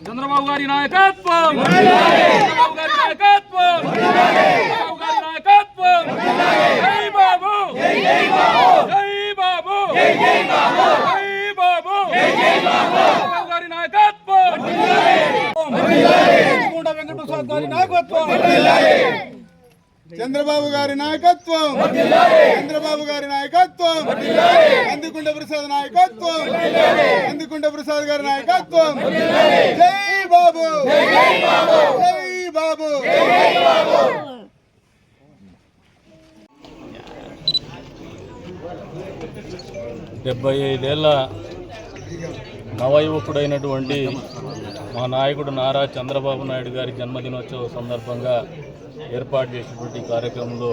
చంద్రబాబు గారి నాయకత్వం, చంద్రబాబు గారి నాయకత్వం, చంద్రబాబు గారి నాయకత్వం. జై బాబు, జై బాబు, జై బాబు, జై బాబు, జై బాబు, జై బాబు. చంద్రబాబు గారి నాయకత్వం, వెంకటప్రసాద్ గారి నాయకత్వం, చంద్రబాబు గారి నాయకత్వం, చంద్రబాబు గారి నాయకత్వం, కందికుంట ప్రసాద్ నాయకత్వం, కందికుంట ప్రసాద్ గారి నాయకత్వం. జై బాబు, జై బాబు. 75 ఏళ్ల నవయువకుడైనటువంటి మా నాయకుడు నారా చంద్రబాబు నాయుడు గారి జన్మదినోత్సవ సందర్భంగా ఏర్పాటు చేసినటువంటి కార్యక్రమంలో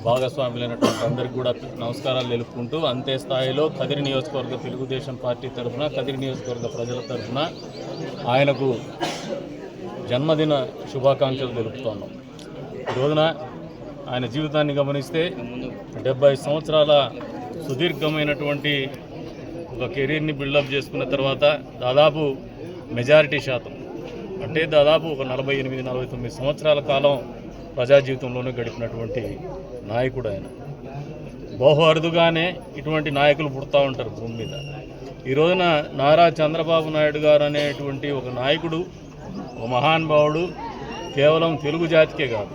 భాగస్వాములైనటువంటి అందరికీ కూడా నమస్కారాలు తెలుపుకుంటూ అంతే స్థాయిలో కదిరి నియోజకవర్గ తెలుగుదేశం పార్టీ తరఫున, కదిరి నియోజకవర్గ ప్రజల తరఫున ఆయనకు జన్మదిన శుభాకాంక్షలు తెలుపుతున్నాం. ఈ రోజున ఆయన జీవితాన్ని గమనిస్తే 70 సంవత్సరాల సుదీర్ఘమైనటువంటి ఒక కెరీర్ని బిల్డప్ చేసుకున్న తర్వాత దాదాపు మెజారిటీ శాతం అంటే దాదాపు ఒక 48-49 సంవత్సరాల కాలం ప్రజా జీవితంలోనే గడిపినటువంటి నాయకుడు ఆయన. బహు అరుదుగానే ఇటువంటి నాయకులు పుడతా ఉంటారు భూమి మీద. ఈ రోజున నారా చంద్రబాబు నాయుడు గారు అనేటువంటి ఒక నాయకుడు, ఒక మహానుభావుడు కేవలం తెలుగు జాతికే కాదు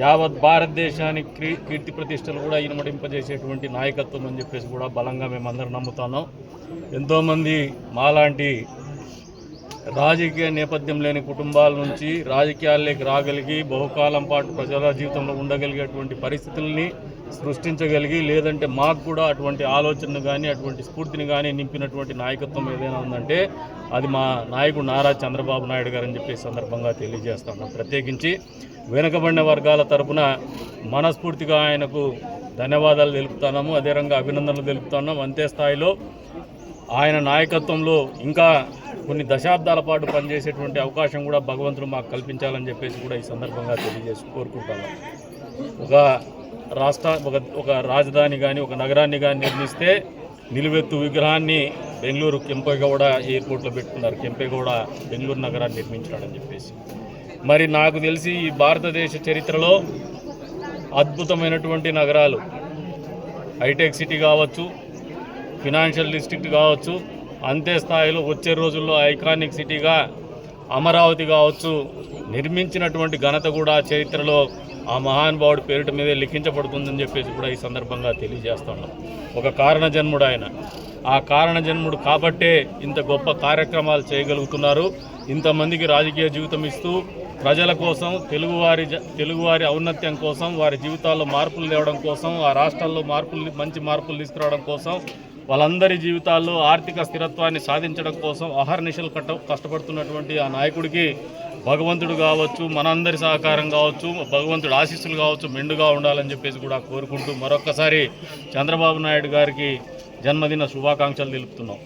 యావత్ భారతదేశానికి కీర్తి ప్రతిష్టలు కూడా ఇనుమడింపజేసేటువంటి నాయకత్వం అని చెప్పేసి కూడా బలంగా మేమందరం నమ్ముతున్నాం. ఎంతోమంది మాలాంటి రాజకీయ నేపథ్యం లేని కుటుంబాల నుంచి రాజకీయాల్లోకి రాగలిగి బహుకాలం పాటు ప్రజల జీవితంలో ఉండగలిగేటువంటి పరిస్థితుల్ని సృష్టించగలిగి, లేదంటే మాకు కూడా అటువంటి ఆలోచనను కానీ అటువంటి స్ఫూర్తిని కానీ నింపినటువంటి నాయకత్వం ఏదైనా ఉందంటే అది మా నాయకుడు నారా చంద్రబాబు నాయుడు గారు అని చెప్పి సందర్భంగా తెలియజేస్తున్నాం. ప్రత్యేకించి వెనుకబడిన వర్గాల తరపున మనస్ఫూర్తిగా ఆయనకు ధన్యవాదాలు తెలుపుతున్నాము, అదే రంగా అభినందనలు తెలుపుతున్నాం. అంతే స్థాయిలో ఆయన నాయకత్వంలో ఇంకా కొన్ని దశాబ్దాల పాటు పనిచేసేటువంటి అవకాశం కూడా భగవంతుడు మాకు కల్పించాలని చెప్పేసి కూడా ఈ సందర్భంగా తెలియజేసి కోరుకుంటాను. ఒక రాజధాని కానీ ఒక నగరాన్ని కానీ నిర్మిస్తే నిలువెత్తు విగ్రహాన్ని బెంగళూరు కెంపేగౌడ ఎయిర్పోర్ట్లో పెట్టుకున్నారు. కెంపేగౌడ బెంగళూరు నగరాన్ని నిర్మించాడని చెప్పేసి. మరి నాకు తెలిసి ఈ భారతదేశ చరిత్రలో అద్భుతమైనటువంటి నగరాలు హైటెక్ సిటీ కావచ్చు, ఫినాన్షియల్ డిస్ట్రిక్ట్ కావచ్చు, అంతే స్థాయిలో వచ్చే రోజుల్లో ఐకానిక్ సిటీగా అమరావతి కావచ్చు నిర్మించినటువంటి ఘనత కూడా చరిత్రలో ఆ మహానుభావుడి పేరిట మీదే లిఖించబడుతుందని చెప్పేసి కూడా ఈ సందర్భంగా తెలియజేస్తున్నాం. ఒక కారణజన్ముడు ఆయన. ఆ కారణజన్ముడు కాబట్టే ఇంత గొప్ప కార్యక్రమాలు చేయగలుగుతున్నారు. ఇంతమందికి రాజకీయ జీవితం ఇస్తూ ప్రజల కోసం, తెలుగువారి ఔన్నత్యం కోసం, వారి జీవితాల్లో మార్పులు తేవడం కోసం, ఆ రాష్ట్రాల్లో మంచి మార్పులు తీసుకురావడం కోసం, వాళ్ళందరి జీవితాల్లో ఆర్థిక స్థిరత్వాన్ని సాధించడం కోసం అహర్నిశలు కష్టపడుతున్నటువంటి ఆ నాయకుడికి భగవంతుడు కావచ్చు, మనందరి సహకారం కావచ్చు, భగవంతుడు ఆశీస్సులు కావచ్చు మెండుగా ఉండాలని చెప్పేసి కూడా కోరుకుంటూ మరొక్కసారి చంద్రబాబు నాయుడు గారికి జన్మదిన శుభాకాంక్షలు తెలుపుతున్నాం.